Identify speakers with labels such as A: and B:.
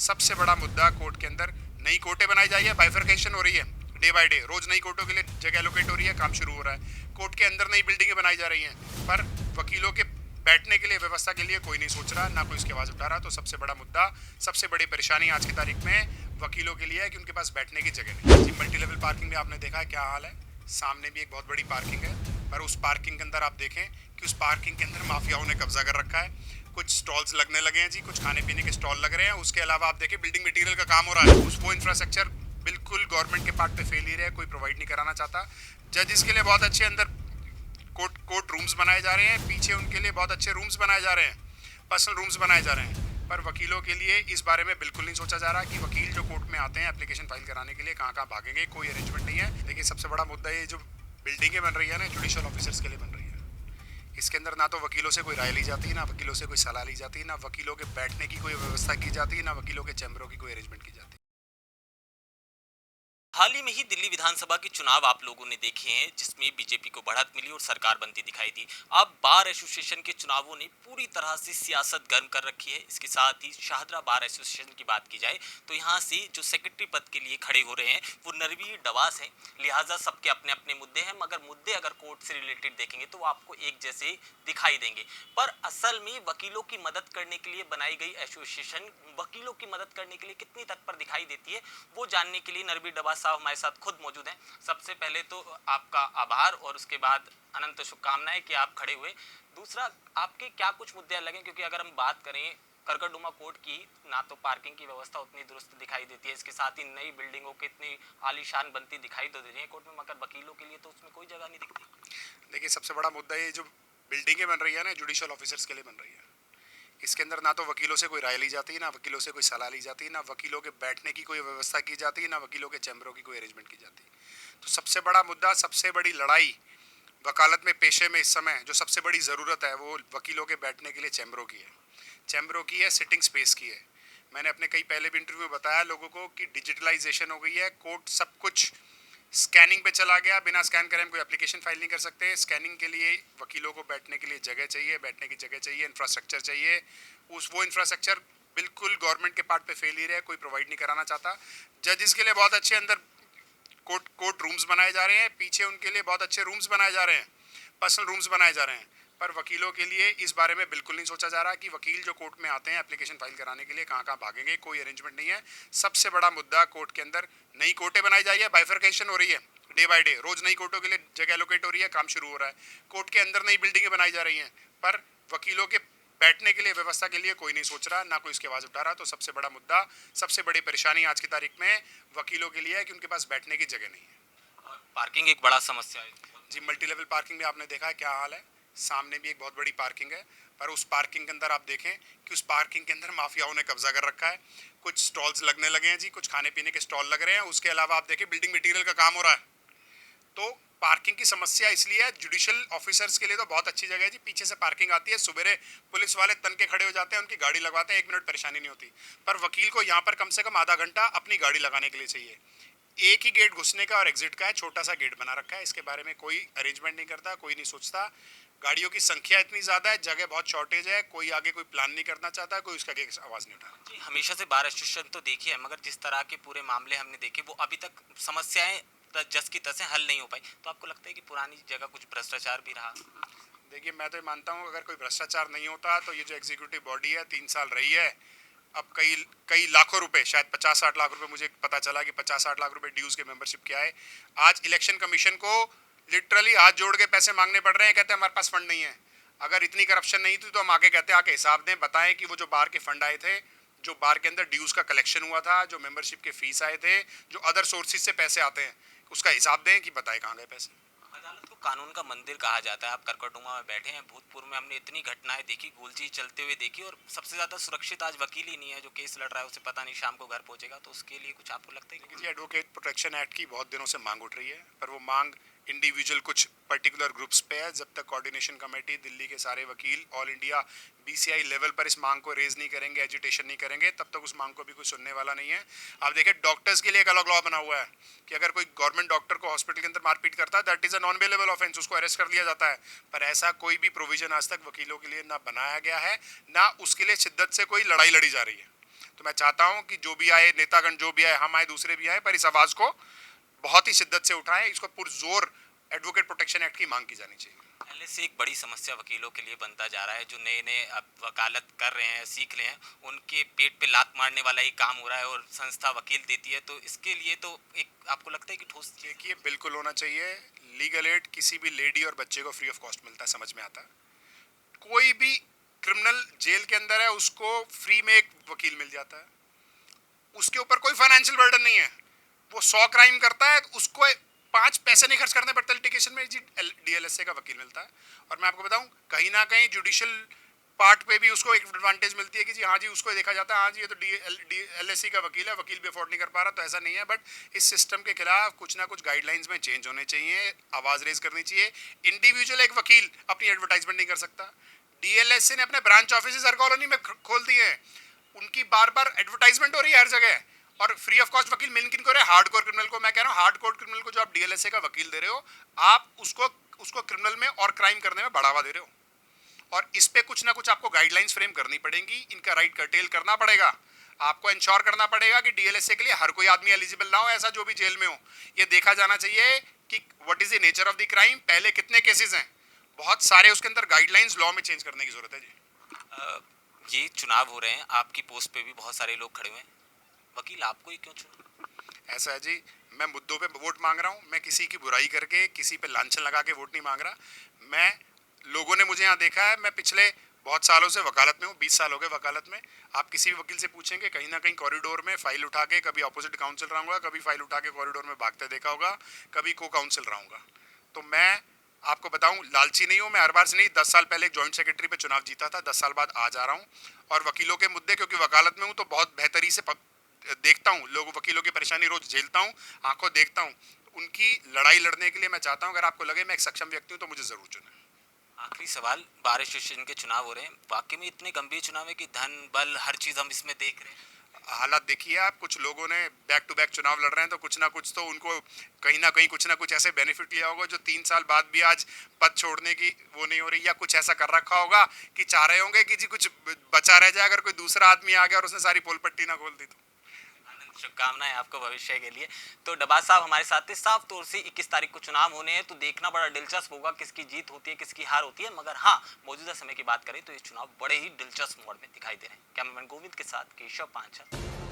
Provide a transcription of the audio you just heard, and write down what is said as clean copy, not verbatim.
A: सबसे बड़ा मुद्दा कोर्ट के अंदर नई कोर्टें बनाई जा रही है, बाइफरकेशन हो रही है डे बाय डे, रोज नई कोर्टों के लिए जगह एलोकेट हो रही है, काम शुरू हो रहा है। कोर्ट के अंदर नई बिल्डिंगें बनाई जा रही हैं, पर वकीलों के बैठने के लिए, व्यवस्था के लिए कोई नहीं सोच रहा, ना कोई उसकी आवाज़ उठा रहा। तो सबसे बड़ा मुद्दा, सबसे बड़ी परेशानी आज की तारीख में वकीलों के लिए है कि उनके पास बैठने की जगह नहीं। जी, मल्टी लेवल पार्किंग में आपने देखा है क्या हाल है। सामने भी एक बहुत बड़ी पार्किंग है, पर उस पार्किंग के अंदर आप देखें कि उस पार्किंग के अंदर माफियाओं ने कब्जा कर रखा है। कुछ स्टॉल्स लगने लगे हैं जी, कुछ खाने पीने के स्टॉल लग रहे हैं। उसके अलावा आप देखें बिल्डिंग मटेरियल का काम हो रहा है, वो इंफ्रास्ट्रक्चर बिल्कुल गवर्नमेंट के पार्ट पे फेलियर है, कोई प्रोवाइड नहीं कराना चाहता। जजेस के लिए बहुत अच्छे अंदर कोर्ट रूम्स बनाए जा रहे हैं, पीछे उनके लिए बहुत अच्छे रूम्स बनाए जा रहे हैं, पर्सनल रूम्स बनाए जा रहे हैं, पर वकीलों के लिए इस बारे में बिल्कुल नहीं सोचा जा रहा कि वकील जो कोर्ट में आते हैं एप्लीकेशन फाइल कराने के लिए कहाँ कहाँ भागेंगे, कोई अरेंजमेंट नहीं है। देखिए, सबसे बड़ा मुद्दा ये जो बिल्डिंगें बन रही है ना, जुडिशियल ऑफिसर्स के लिए बन रही है। इसके अंदर ना तो वकीलों से कोई राय ली जाती है, ना वकीलों से कोई सलाह ली जाती है, ना वकीलों के बैठने की कोई व्यवस्था की जाती है, ना वकीलों के चैम्बरों की कोई अरेंजमेंट की जाती है।
B: हाल ही में ही दिल्ली विधानसभा के चुनाव आप लोगों ने देखे हैं, जिसमें बीजेपी को बढ़त मिली और सरकार बनती दिखाई दी। अब बार एसोसिएशन के चुनावों ने पूरी तरह से सियासत गर्म कर रखी है। इसके साथ ही शाहदरा बार एसोसिएशन की बात की जाए तो यहाँ से जो सेक्रेटरी पद के लिए खड़े हो रहे हैं वो नरवीर डवास हैं। लिहाजा सबके अपने अपने मुद्दे हैं, मगर मुद्दे अगर कोर्ट से रिलेटेड देखेंगे तो वो आपको एक जैसे दिखाई देंगे। पर असल में वकीलों की मदद करने के लिए बनाई गई एसोसिएशन वकीलों की मदद करने के लिए कितनी तत्पर दिखाई देती है, वो जानने के लिए नरवीर डवास साहब हमारे साथ खुद मौजूद हैं। सबसे पहले तो आपका आभार और उसके बाद अनंत शुभकामनाएं कि आप खड़े हुए। दूसरा, आपके क्या कुछ मुद्दे अलग हैं, क्योंकि अगर हम बात करें करकरडुमा कोर्ट की, ना तो पार्किंग की व्यवस्था उतनी दुरुस्त दिखाई देती है, इसके साथ ही नई बिल्डिंगों की इतनी आलीशान बनती दिखाई तो दे रही है कोर्ट में, मगर वकीलों के लिए तो उसमें कोई जगह नहीं दिखती।
A: देखिए, सबसे बड़ा मुद्दा ये जो बिल्डिंगें बन रही है ना, जुडिशियल ऑफिसर्स के लिए बन रही है। इसके अंदर ना तो वकीलों से कोई राय ली जाती है, ना वकीलों से कोई सलाह ली जाती है, ना वकीलों के बैठने की कोई व्यवस्था की जाती है, ना वकीलों के चैम्बरों की कोई अरेंजमेंट की जाती है। तो सबसे बड़ा मुद्दा, सबसे बड़ी लड़ाई वकालत में, पेशे में इस समय जो सबसे बड़ी ज़रूरत है वो वकीलों के बैठने के लिए चैम्बरों की है। चैम्बरों की है, सिटिंग स्पेस की है। मैंने अपने कई पहले भी इंटरव्यू में बताया लोगों को कि डिजिटलाइजेशन हो गई है, कोर्ट सब कुछ स्कैनिंग पे चला गया। बिना स्कैन करे हम कोई एप्लीकेशन फाइल नहीं कर सकते। स्कैनिंग के लिए वकीलों को बैठने के लिए जगह चाहिए, बैठने की जगह चाहिए, इंफ्रास्ट्रक्चर चाहिए। वो इंफ्रास्ट्रक्चर बिल्कुल गवर्नमेंट के पार्ट पे फेलियर है, कोई प्रोवाइड नहीं कराना चाहता। जजेस के लिए बहुत अच्छे अंदर कोर्ट रूम्स बनाए जा रहे हैं, पीछे उनके लिए बहुत अच्छे रूम्स बनाए जा रहे हैं, पर्सनल रूम्स बनाए जा रहे हैं, पर वकीलों के लिए इस बारे में बिल्कुल नहीं सोचा जा रहा कि वकील जो कोर्ट में आते हैं एप्लीकेशन फाइल कराने के लिए कहाँ कहाँ भागेंगे, कोई अरेंजमेंट नहीं है। सबसे बड़ा मुद्दा कोर्ट के अंदर नई कोर्टें बनाई जा रही है, बाइफरकेशन हो रही है डे बाय डे, रोज नई कोर्टों के लिए जगह एलोकेट हो रही है, काम शुरू हो रहा है। कोर्ट के अंदर नई बिल्डिंगें बनाई जा रही हैं, पर वकीलों के बैठने के लिए, व्यवस्था के लिए कोई नहीं सोच रहा, ना कोई उसकी आवाज़ उठा रहा। तो सबसे बड़ा मुद्दा, सबसे बड़ी परेशानी आज की तारीख में वकीलों के लिए है कि उनके पास बैठने की जगह नहीं है।
B: पार्किंग एक बड़ा समस्या है
A: जी, मल्टी लेवल पार्किंग में आपने देखा है क्या हाल है। सामने भी एक बहुत बड़ी पार्किंग है, पर उस पार्किंग के अंदर आप देखें कि उस पार्किंग के अंदर माफियाओं ने कब्जा कर रखा है। कुछ स्टॉल्स लगने लगे हैं जी, कुछ खाने पीने के स्टॉल लग रहे हैं। उसके अलावा आप देखें बिल्डिंग मटेरियल का काम हो रहा है। तो पार्किंग की समस्या इसलिए है, जुडिशियल ऑफिसर्स के लिए तो बहुत अच्छी जगह है जी, पीछे से पार्किंग आती है, सुबह पुलिस वाले तन के खड़े हो जाते हैं, उनकी गाड़ी लगवाते हैं, 1 मिनट परेशानी नहीं होती। पर वकील को यहाँ पर कम से कम आधा घंटा अपनी गाड़ी लगाने के लिए चाहिए। एक ही गेट घुसने का और एग्जिट का है, छोटा सा गेट बना रखा है। इसके बारे में कोई अरेंजमेंट नहीं करता, कोई नहीं सोचता। गाड़ियों की संख्या इतनी ज़्यादा है, जगह बहुत शॉर्टेज है, कोई आगे कोई प्लान नहीं करना चाहता, कोई उसका आगे आवाज़ नहीं उठा रहा।
B: जी, हमेशा से बार एसोसिएशन तो देखी है, मगर जिस तरह के पूरे मामले हमने देखे वो अभी तक समस्याएं जस की तस हल नहीं हो पाई। तो आपको लगता है कि पुरानी जगह कुछ भ्रष्टाचार भी रहा?
A: देखिए, मैं तो मानता हूँ अगर कोई भ्रष्टाचार नहीं होता तो ये जो एग्जीक्यूटिव बॉडी है 3 साल रही है, अब कई कई लाखों रुपए, शायद 50-60 लाख रुपए, मुझे पता चला कि 50-60 लाख रुपए ड्यूज के मेंबरशिप के आए। आज इलेक्शन कमीशन को लिटरली हाथ जोड़ के पैसे मांगने पड़ रहे हैं, कहते हैं हमारे पास फंड नहीं है। अगर इतनी करप्शन नहीं थी तो हम आके कहते आके हिसाब दें, बताएं कि वो जो बार के फंड आए थे, जो बार के अंदर ड्यूज का कलेक्शन हुआ था, जो मेंबरशिप के फीस आए थे, जो अदर सोर्सेज से पैसे आते हैं, उसका हिसाब दें कि बताएं कहाँ गए पैसे।
B: अदालत को कानून का मंदिर कहा जाता है। आप करकटुमा में बैठे हैं, भूतपूर्व में हमने इतनी घटनाएं देखी, गोलची चलते हुए देखी, और सबसे ज्यादा सुरक्षित आज वकील ही नहीं है। जो केस लड़ रहा है उसे पता नहीं शाम को घर पहुंचेगा, तो उसके लिए कुछ आपको लगता है कि?
A: जी, एडवोकेट प्रोटेक्शन एक्ट की बहुत दिनों से मांग उठ रही है, पर वो मांग इंडिविजुअल कुछ पर्टिकुलर ग्रुप्स पे है। जब तक कोऑर्डिनेशन कमेटी, दिल्ली के सारे वकील ऑल इंडिया बीसीआई लेवल पर इस मांग को रेज नहीं करेंगे, एजिटेशन नहीं करेंगे, तब तक उस मांग को भी कोई सुनने वाला नहीं है। आप देखिए, डॉक्टर्स के लिए एक अलग लॉ बना हुआ है कि अगर कोई गवर्नमेंट डॉक्टर को हॉस्पिटल के अंदर मारपीट करता है, that is a non bailable offence, उसको अरेस्ट कर लिया जाता है। पर ऐसा कोई भी प्रोविजन आज तक वकीलों के लिए ना बनाया गया है, ना उसके लिए शिद्दत से कोई लड़ाई लड़ी जा रही है। तो मैं चाहता हूं कि जो भी आए नेतागण, जो भी आए, हम आए, दूसरे भी आए, पर इस आवाज़ को बहुत ही शिद्दत से उठाएं। इसको पुरजोर एडवोकेट प्रोटेक्शन एक्ट की मांग की जानी चाहिए।
B: पहले से एक बड़ी समस्या वकीलों के लिए बनता जा रहा है। जो नए नए अब वकालत कर रहे हैं, सीख रहे हैं, उनके पेट पे लात मारने वाला ही काम हो रहा है और संस्था वकील देती है। तो इसके लिए तो एक आपको लगता है कि ठोस
A: देखिए, बिल्कुल होना चाहिए। लीगल एड किसी भी लेडी और बच्चे को फ्री ऑफ कॉस्ट मिलता है, समझ में आता है। कोई भी क्रिमिनल जेल के अंदर है, उसको फ्री में एक वकील मिल जाता है, उसके ऊपर कोई फाइनेंशियल बर्डन नहीं है। वो 100 क्राइम करता है, उसको 5 पैसे नहीं खर्च करने पड़ते लिटिगेशन में, जी डीएलएसए का वकील मिलता है। और मैं आपको बताऊं, कहीं ना कहीं जुडिशियल पार्ट पे भी उसको एक एडवांटेज मिलती है कि जी हाँ जी, उसको देखा जाता है, हाँ जी ये तो डीएलएससी का वकील है, वकील भी अफोर्ड नहीं कर पा रहा, तो ऐसा नहीं है। बट इस सिस्टम के खिलाफ कुछ ना कुछ गाइडलाइंस में चेंज होने चाहिए, आवाज़ रेज करनी चाहिए। इंडिविजुअल एक वकील अपनी एडवर्टाइजमेंट नहीं कर सकता। डीएलएससी ने अपने ब्रांच ऑफिस हर कॉलोनी में खोल दिए हैं, उनकी बार बार एडवर्टाइजमेंट हो रही है हर जगह। और फ्री ऑफ कॉस्ट वकील मिल किन को रहे? हार्डकोर क्रिमिनल को। मैं कह रहा हूँ हार्डकोर क्रिमिनल को जो आप डीएलएसए का वकील दे रहे हो, आप उसको क्रिमिनल में और क्राइम करने में बढ़ावा दे रहे हो। और इस पे कुछ ना कुछ आपको गाइडलाइंस फ्रेम करनी पड़ेंगी, इनका राइट कर्टेल करना पड़ेगा। आपको इंश्योर करना पड़ेगा कि डीएलएसए के लिए हर कोई आदमी एलिजिबल ना हो, ऐसा जो भी जेल में हो। ये देखा जाना चाहिए कि what is the nature of the crime, पहले कितने केसेस हैं, बहुत सारे उसके अंदर गाइडलाइंस लॉ में चेंज करने की जरूरत है जी।
B: ये चुनाव हो रहे हैं, आपकी पोस्ट पे भी बहुत सारे लोग खड़े हुए हैं, वकील आपको ही क्यों चुना?
A: ऐसा है जी, मैं मुद्दों पे वोट मांग रहा हूँ। मैं किसी की बुराई करके, किसी पे लांछन लगा के वोट नहीं मांग रहा। मैं, लोगों ने मुझे यहाँ देखा है, मैं पिछले बहुत सालों से वकालत में हूँ, 20 साल हो गए वकालत में। आप किसी भी वकील से पूछेंगे, कहीं ना कहीं कॉरिडोर में फाइल उठा के कभी अपोजिट काउंसिल रहा हूँगा, कभी फाइल उठा के कॉरिडोर में भागते देखा होगा, कभी को काउंसिल रहूँगा। तो मैं आपको बताऊं, लालची नहीं हूं। मैं हर बार से नहीं, 10 साल पहले एक जॉइंट सेक्रेटरी पे चुनाव जीता था, 10 साल बाद आ जा रहा हूं। और वकीलों के मुद्दे, क्योंकि वकालत में हूं तो बहुत बेहतरी से देखता हूं, लोगों वकीलों की परेशानी रोज झेलता हूं, आंखों देखता हूं। उनकी लड़ाई लड़ने के लिए मैं चाहता हूं, अगर आपको लगे मैं एक सक्षम व्यक्ति हूं तो मुझे जरूर चुनें।
B: आखिरी सवाल, बार एसोसिएशन के चुनाव हो रहे हैं, वाकई में इतने गंभीर चुनाव है कि धन बल हर चीज हम इसमें देख रहे हैं?
A: हालात देखिए आप, कुछ लोगों ने बैक टू बैक चुनाव लड़ रहे हैं, तो कुछ ना कुछ तो उनको कहीं ना कहीं कुछ ना कुछ ऐसे बेनिफिट लिया होगा जो 3 साल बाद भी आज पद छोड़ने की वो नहीं हो रही, या कुछ ऐसा कर रखा होगा कि चाह रहे होंगे कि जी कुछ बचा रह जाए, अगर कोई दूसरा आदमी आ गया और उसने सारी पोल पट्टी ना खोल दी तो।
B: आनंद, शुभकामनाएं आपको भविष्य के लिए। तो डबास साहब हमारे साथ थे। साफ तौर से 21 तारीख को चुनाव होने हैं, तो देखना बड़ा दिलचस्प होगा किसकी जीत होती है, किसकी हार होती है। मगर हाँ, मौजूदा समय की बात करें तो ये चुनाव बड़े ही दिलचस्प मोड़ में दिखाई दे रहे हैं। कैमरामैन गोविंद के साथ केशव पांचाल।